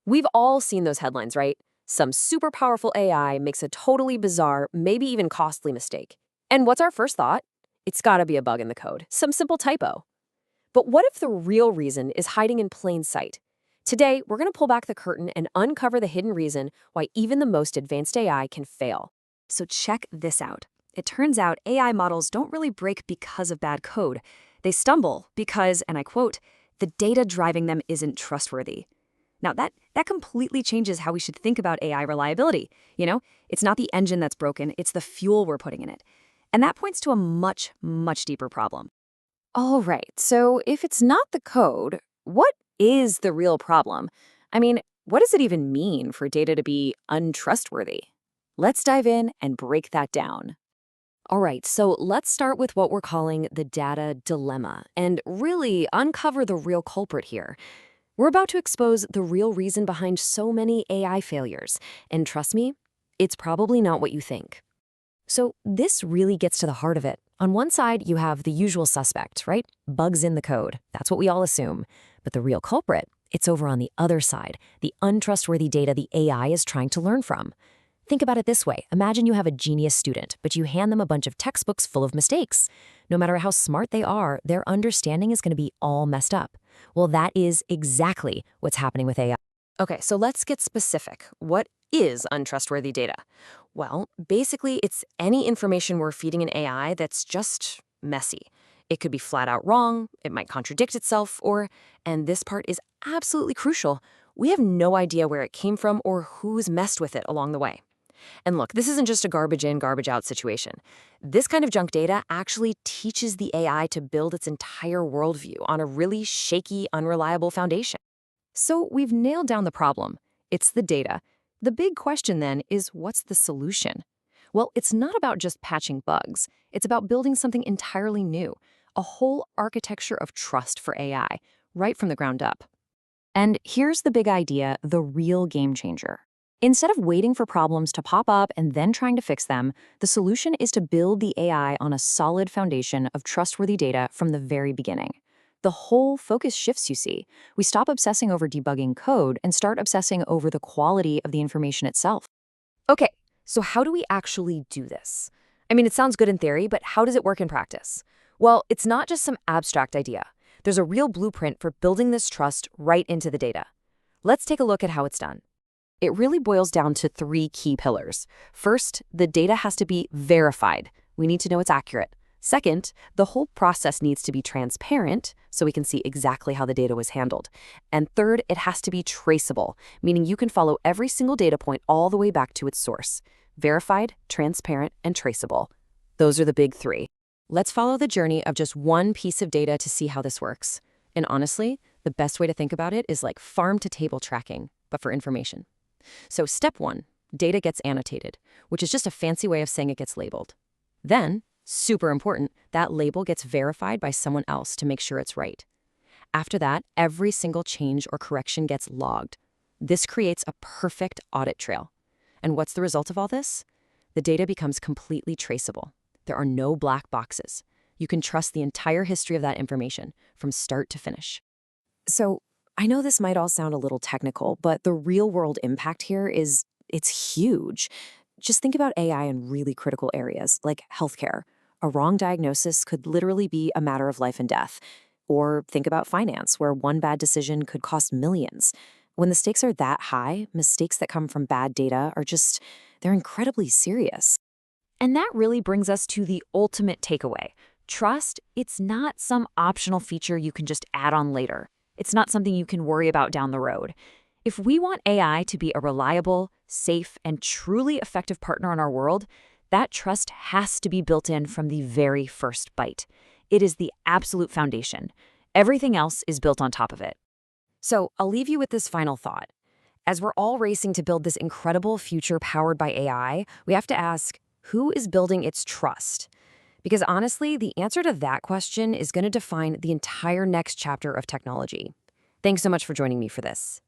We've all seen those headlines, right? Some super powerful AI makes a totally bizarre, maybe even costly mistake. And what's our first thought? It's gotta be a bug in the code, some simple typo. But what if the real reason is hiding in plain sight? Today, we're gonna pull back the curtain and uncover the hidden reason why even the most advanced AI can fail. So check this out. It turns out AI models don't really break because of bad code. They stumble because, and I quote, the data driving them isn't trustworthy. Now that completely changes how we should think about AI reliability. It's not the engine that's broken, it's the fuel we're putting in it. And that points to a much, much deeper problem. All right, so if it's not the code, what is the real problem? I mean, what does it even mean for data to be untrustworthy? Let's dive in and break that down. All right, so let's start with what we're calling the data dilemma and really uncover the real culprit here. We're about to expose the real reason behind so many AI failures, and trust me, it's probably not what you think. So this really gets to the heart of it. On one side, you have the usual suspect, right? Bugs in the code. That's what we all assume. But the real culprit, it's over on the other side, the untrustworthy data the AI is trying to learn from. Think about it this way. Imagine you have a genius student, but you hand them a bunch of textbooks full of mistakes. No matter how smart they are, their understanding is going to be all messed up. Well, that is exactly what's happening with AI. Okay, so let's get specific. What is untrustworthy data? Well, basically, it's any information we're feeding an AI that's just messy. It could be flat out wrong, it might contradict itself, or, and this part is absolutely crucial, we have no idea where it came from or who's messed with it along the way. And look, this isn't just a garbage in, garbage out situation. This kind of junk data actually teaches the AI to build its entire worldview on a really shaky, unreliable foundation. So we've nailed down the problem. It's the data. The big question then is, what's the solution? Well, it's not about just patching bugs. It's about building something entirely new, a whole architecture of trust for AI, right from the ground up. And here's the big idea, the real game changer. Instead of waiting for problems to pop up and then trying to fix them, the solution is to build the AI on a solid foundation of trustworthy data from the very beginning. The whole focus shifts, you see. We stop obsessing over debugging code and start obsessing over the quality of the information itself. Okay, so how do we actually do this? I mean, it sounds good in theory, but how does it work in practice? Well, it's not just some abstract idea. There's a real blueprint for building this trust right into the data. Let's take a look at how it's done. It really boils down to three key pillars. First, the data has to be verified. We need to know it's accurate. Second, the whole process needs to be transparent so we can see exactly how the data was handled. And third, it has to be traceable, meaning you can follow every single data point all the way back to its source. Verified, transparent, and traceable. Those are the big three. Let's follow the journey of just one piece of data to see how this works. And honestly, the best way to think about it is like farm-to-table tracking, but for information. So step one, data gets annotated, which is just a fancy way of saying it gets labeled. Then, super important, that label gets verified by someone else to make sure it's right. After that, every single change or correction gets logged. This creates a perfect audit trail. And what's the result of all this? The data becomes completely traceable. There are no black boxes. You can trust the entire history of that information from start to finish. So, I know this might all sound a little technical, but the real-world impact here it's huge. Just think about AI in really critical areas, like healthcare. A wrong diagnosis could literally be a matter of life and death. Or think about finance, where one bad decision could cost millions. When the stakes are that high, mistakes that come from bad data they're incredibly serious. And that really brings us to the ultimate takeaway. Trust, it's not some optional feature you can just add on later. It's not something you can worry about down the road. If we want AI to be a reliable, safe, and truly effective partner in our world, that trust has to be built in from the very first bite. It is the absolute foundation. Everything else is built on top of it. So I'll leave you with this final thought. As we're all racing to build this incredible future powered by AI, we have to ask, who is building its trust? Because honestly, the answer to that question is going to define the entire next chapter of technology. Thanks so much for joining me for this.